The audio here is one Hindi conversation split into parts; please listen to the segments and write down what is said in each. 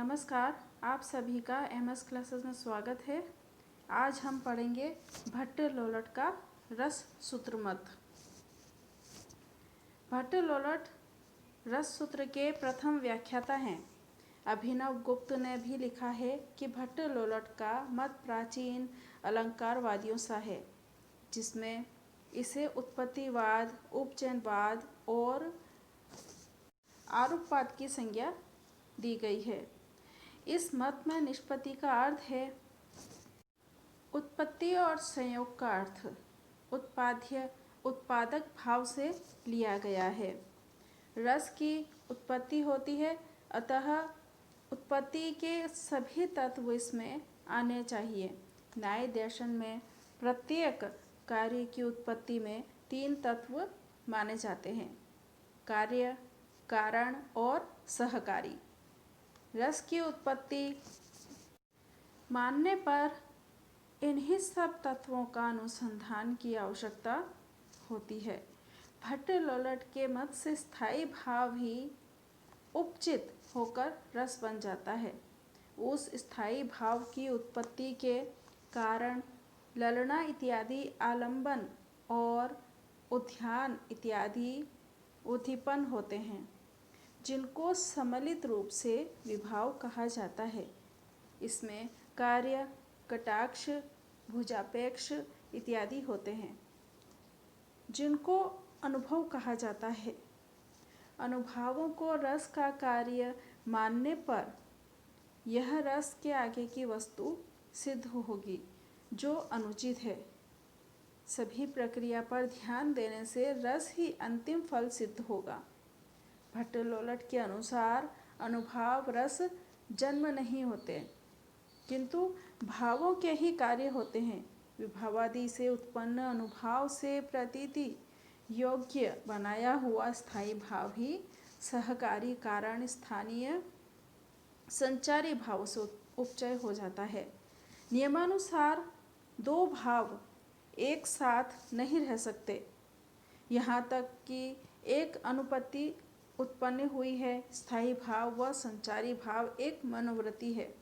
नमस्कार, आप सभी का एमएस क्लासेस में स्वागत है। आज हम पढ़ेंगे भट्ट-लोलट का रस सूत्र मत। भट्ट-लोलट रस सूत्र के प्रथम व्याख्याता हैं। अभिनव गुप्त ने भी लिखा है कि भट्ट-लोलट का मत प्राचीन अलंकारवादियों सा है, जिसमें इसे उत्पत्तिवाद, उपचयनवाद और आरूपवाद की संज्ञा दी गई है। इस मत में निष्पत्ति का अर्थ है उत्पत्ति और संयोग का अर्थ उत्पादक भाव से लिया गया है। रस की उत्पत्ति होती है, अतः उत्पत्ति के सभी तत्व इसमें आने चाहिए। न्याय दर्शन में प्रत्येक कार्य की उत्पत्ति में 3 तत्व माने जाते हैं: कार्य, कारण और सहकारी। रस की उत्पत्ति मानने पर इन्हीं सब तत्वों का अनुसंधान की आवश्यकता होती है। भट्ट-लोलट के मत से स्थायी भाव ही उपचित होकर रस बन जाता है। उस स्थायी भाव की उत्पत्ति के कारण ललना इत्यादि आलंबन और उद्यान इत्यादि उद्दीपन होते हैं, जिनको सम्मिलित रूप से विभाव कहा जाता है। इसमें कार्य, कटाक्ष, भुजापेक्ष इत्यादि होते हैं, जिनको अनुभव कहा जाता है। अनुभवों को रस का कार्य मानने पर यह रस के आगे की वस्तु सिद्ध होगी, जो अनुचित है। सभी प्रक्रिया पर ध्यान देने से रस ही अंतिम फल सिद्ध होगा। भट्ट-लोलट के अनुसार अनुभव रस जन्म नहीं होते, किंतु भावों के ही कार्य होते हैं। विभावादि से उत्पन्न अनुभव से प्रतीति योग्य बनाया हुआ स्थायी भाव ही सहकारी कारण स्थानीय संचारी भाव से उपचय हो जाता है। नियमानुसार 2 भाव एक साथ नहीं रह सकते। यहाँ तक कि एक अनुपत्ति उत्पन्न हुई है, स्थायी भाव व संचारी भाव एक मनोवृत्ति है।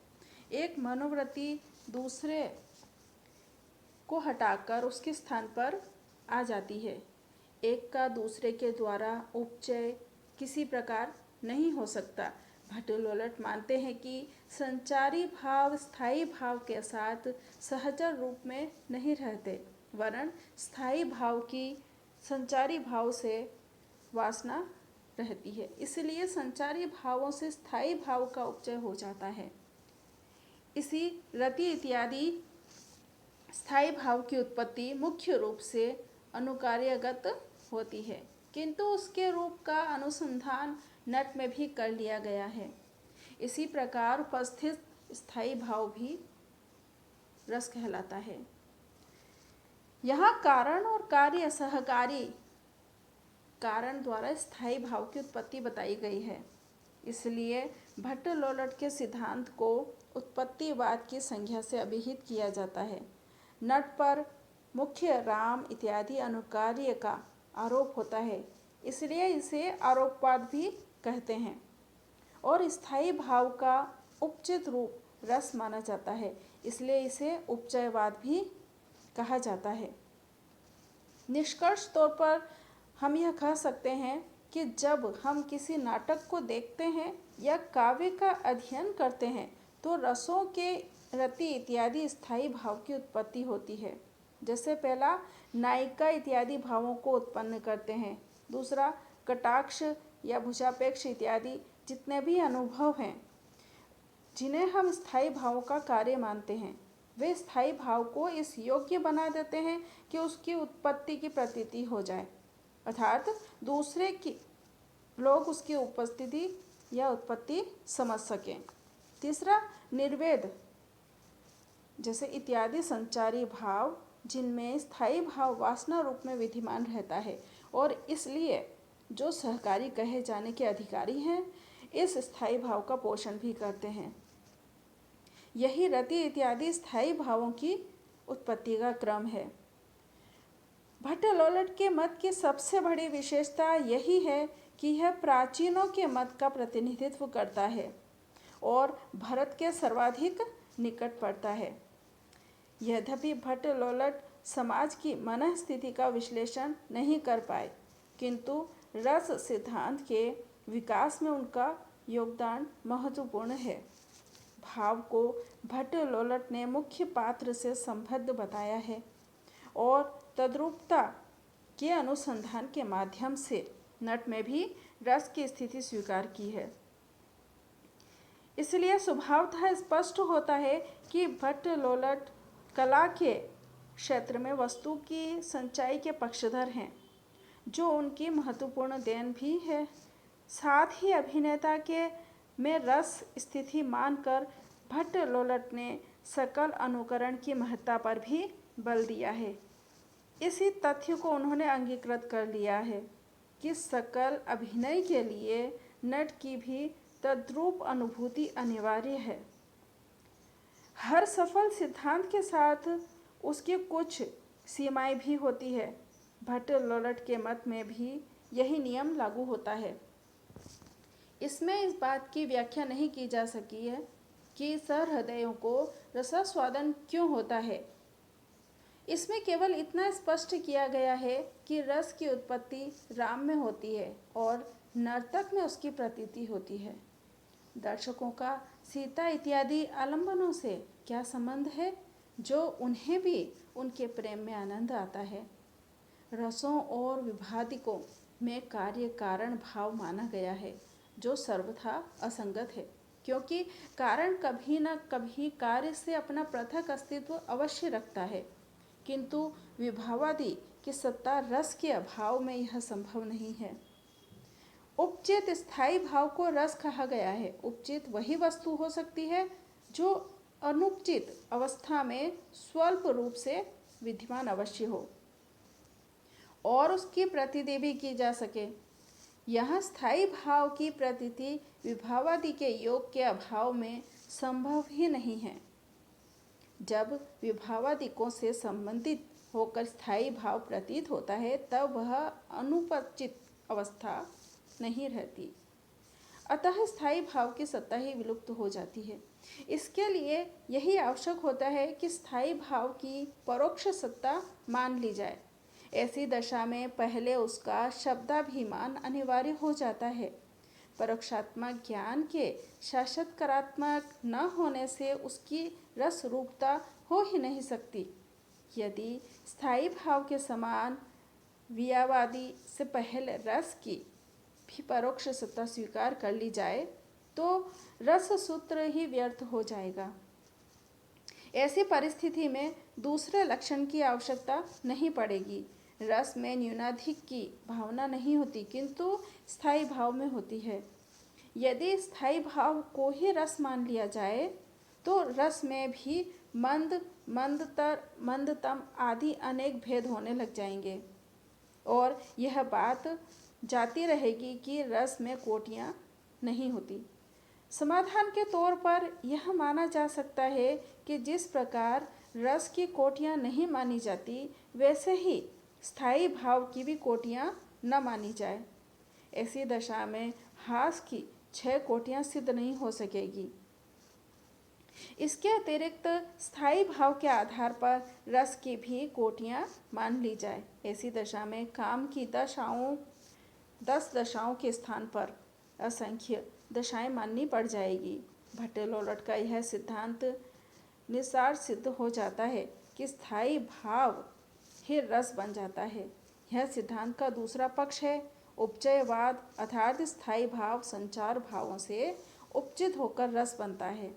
एक मनोवृत्ति दूसरे को हटाकर उसके स्थान पर आ जाती है। एक का दूसरे के द्वारा उपचय किसी प्रकार नहीं हो सकता। भट्ट-लोलट मानते हैं कि संचारी भाव स्थायी भाव के साथ सहचर रूप में नहीं रहते, वरन स्थायी भाव की संचारी भाव से वासना रहती है। इसलिए संचारी भावों से स्थायी भाव का उपचय हो जाता है। इसी रति इत्यादि स्थायी भाव की उत्पत्ति मुख्य रूप से अनुकार्यगत होती है, किंतु उसके रूप का अनुसंधान नट में भी कर लिया गया है। इसी प्रकार उपस्थित स्थायी भाव भी रस कहलाता है। यहाँ कारण और कार्य सहकारी कारण द्वारा स्थायी भाव की उत्पत्ति बताई गई है। इसलिए भट्ट-लोलट के सिद्धांत को उत्पत्तिवाद की संज्ञा से अभिहित किया जाता है। नट पर मुख्य राम इत्यादि अनुकार्य का आरोप होता है, इसलिए इसे आरोपवाद भी कहते हैं, और स्थायी भाव का उपचित रूप रस माना जाता है, इसलिए इसे उपचयवाद भी कहा जाता है। निष्कर्ष तौर पर हम यह कह सकते हैं कि जब हम किसी नाटक को देखते हैं या काव्य का अध्ययन करते हैं, तो रसों के रति इत्यादि स्थायी भाव की उत्पत्ति होती है। जैसे पहला नायिका इत्यादि भावों को उत्पन्न करते हैं, दूसरा कटाक्ष या भुजापेक्ष इत्यादि जितने भी अनुभव हैं, जिन्हें हम स्थायी भावों का कार्य मानते हैं, वे स्थायी भाव को इस योग्य बना देते हैं कि उसकी उत्पत्ति की प्रतीति हो जाए, अर्थात दूसरे की लोग उसकी उपस्थिति या उत्पत्ति समझ सकें। तीसरा निर्वेद जैसे इत्यादि संचारी भाव, जिनमें स्थायी भाव वासना रूप में विद्यमान रहता है, और इसलिए जो सहकारी कहे जाने के अधिकारी हैं, इस स्थायी भाव का पोषण भी करते हैं। यही रति इत्यादि स्थायी भावों की उत्पत्ति का क्रम है। भट्ट-लोलट के मत की सबसे बड़ी विशेषता यही है कि यह प्राचीनों के मत का प्रतिनिधित्व करता है। और भरत के सर्वाधिक निकट पड़ता है। यद्यपि भट्ट लोलट समाज की मन स्थिति का विश्लेषण नहीं कर पाए, किंतु रस सिद्धांत के विकास में उनका योगदान महत्वपूर्ण है। भाव को भट्ट लोलट ने मुख्य पात्र से संबद्ध बताया है और तद्रूपता के अनुसंधान के माध्यम से नट में भी रस की स्थिति स्वीकार की है। इसलिए स्वभावतः स्पष्ट होता है कि भट्ट लोलट कला के क्षेत्र में वस्तु की सच्चाई के पक्षधर हैं, जो उनकी महत्वपूर्ण देन भी है। साथ ही अभिनेता के में रस स्थिति मानकर भट्ट लोलट ने सकल अनुकरण की महत्ता पर भी बल दिया है। इसी तथ्य को उन्होंने अंगीकृत कर लिया है कि सकल अभिनय के लिए नट की भी तद्रूप अनुभूति अनिवार्य है। हर सफल सिद्धांत के साथ उसकी कुछ सीमाएं भी होती है। भट्ट लोलट के मत में भी यही नियम लागू होता है। इसमें इस बात की व्याख्या नहीं की जा सकी है कि सहृदयों को रसास्वादन क्यों होता है। इसमें केवल इतना स्पष्ट किया गया है कि रस की उत्पत्ति राम में होती है और नर्तक में उसकी प्रतीति होती है। दर्शकों का सीता इत्यादि आलंबनों से क्या संबंध है, जो उन्हें भी उनके प्रेम में आनंद आता है। रसों और विभादिकों में कार्य कारण भाव माना गया है, जो सर्वथा असंगत है, क्योंकि कारण कभी न कभी कार्य से अपना पृथक अस्तित्व अवश्य रखता है, किंतु विभावादि की सत्ता रस के अभाव में यह संभव नहीं है। उपचित स्थायी भाव को रस कहा गया है। उपचित वही वस्तु हो सकती है जो अनुपचित अवस्था में स्वल्प रूप से विद्यमान अवश्य हो और उसकी प्रतीति भी की जा सके। यहाँ स्थायी भाव की प्रतीति विभावादि के योग के अभाव में संभव ही नहीं है। जब विभावादिकों से संबंधित होकर स्थायी भाव प्रतीत होता है, तब वह अनुपचित अवस्था नहीं रहती, अतः स्थायी भाव की सत्ता ही विलुप्त हो जाती है। इसके लिए यही आवश्यक होता है कि स्थायी भाव की परोक्ष सत्ता मान ली जाए। ऐसी दशा में पहले उसका शब्दाभिमान अनिवार्य हो जाता है। परोक्षात्मक ज्ञान के साक्षात्कारात्मक न होने से उसकी रस रूपता हो ही नहीं सकती। यदि स्थायी भाव के समान वियावादि से पहले रस की भी परोक्ष सत्ता स्वीकार कर ली जाए, तो रस सूत्र ही व्यर्थ हो जाएगा। ऐसी परिस्थिति में दूसरे लक्षण की आवश्यकता नहीं पड़ेगी। रस में न्यूनाधिक की भावना नहीं होती, किंतु स्थायी भाव में होती है। यदि स्थायी भाव को ही रस मान लिया जाए, तो रस में भी मंद, मंदतर, मंदतम आदि अनेक भेद होने लग जाएंगे और यह बात जाती रहेगी कि रस में कोटियाँ नहीं होती। समाधान के तौर पर यह माना जा सकता है कि जिस प्रकार रस की कोटियाँ नहीं मानी जाती, वैसे ही स्थायी भाव की भी कोटियाँ न मानी जाए। ऐसी दशा में हास की 6 कोटियाँ सिद्ध नहीं हो सकेगी। इसके अतिरिक्त स्थायी भाव के आधार पर रस की भी कोटियाँ मान ली जाए। ऐसी दशा में काम की 10 दशाओं के स्थान पर असंख्य दशाएं माननी पड़ जाएगी। भट्ट लोलट का यह सिद्धांत निसार सिद्ध हो जाता है कि स्थायी भाव ही रस बन जाता है। यह सिद्धांत का दूसरा पक्ष है उपचयवाद, अर्थात स्थायी भाव संचार भावों से उपचित होकर रस बनता है।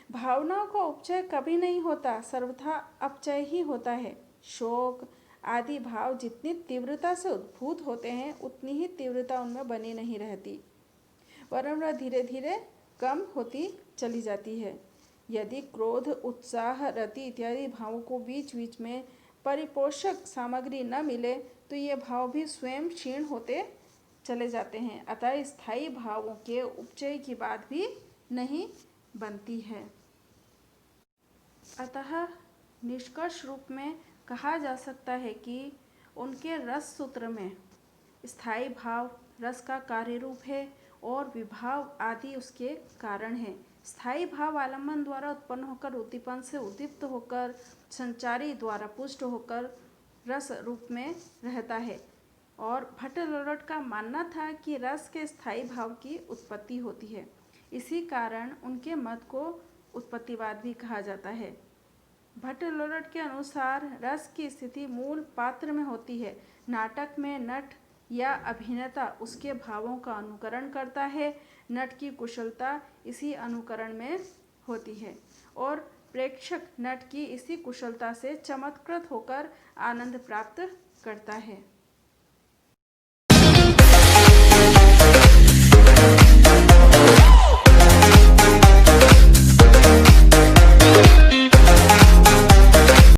भावनाओं का उपचय कभी नहीं होता, सर्वथा अपचय ही होता है। शोक आदि भाव जितनी तीव्रता से उद्भूत होते हैं, उतनी ही तीव्रता उनमें बनी नहीं रहती, वरन वह धीरे धीरे कम होती चली जाती है। यदि क्रोध, उत्साह, रति इत्यादि भावों को बीच बीच में परिपोषक सामग्री न मिले, तो ये भाव भी स्वयं क्षीण होते चले जाते हैं। अतः स्थायी भावों के उपचय की बात भी नहीं बनती है। अतः निष्कर्ष रूप में कहा जा सकता है कि उनके रस सूत्र में स्थायी भाव रस का कार्य रूप है और विभाव आदि उसके कारण हैं। स्थायी भाव आलम्बन द्वारा उत्पन्न होकर उद्दीपन से उद्दीप्त होकर संचारी द्वारा पुष्ट होकर रस रूप में रहता है। और भट्ट-लोलट का मानना था कि रस के स्थायी भाव की उत्पत्ति होती है। इसी कारण उनके मत को उत्पत्तिवाद भी कहा जाता है। भट्ट-लोलट के अनुसार रस की स्थिति मूल पात्र में होती है। नाटक में नट या अभिनेता उसके भावों का अनुकरण करता है। नट की कुशलता इसी अनुकरण में होती है और प्रेक्षक नट की इसी कुशलता से चमत्कृत होकर आनंद प्राप्त करता है।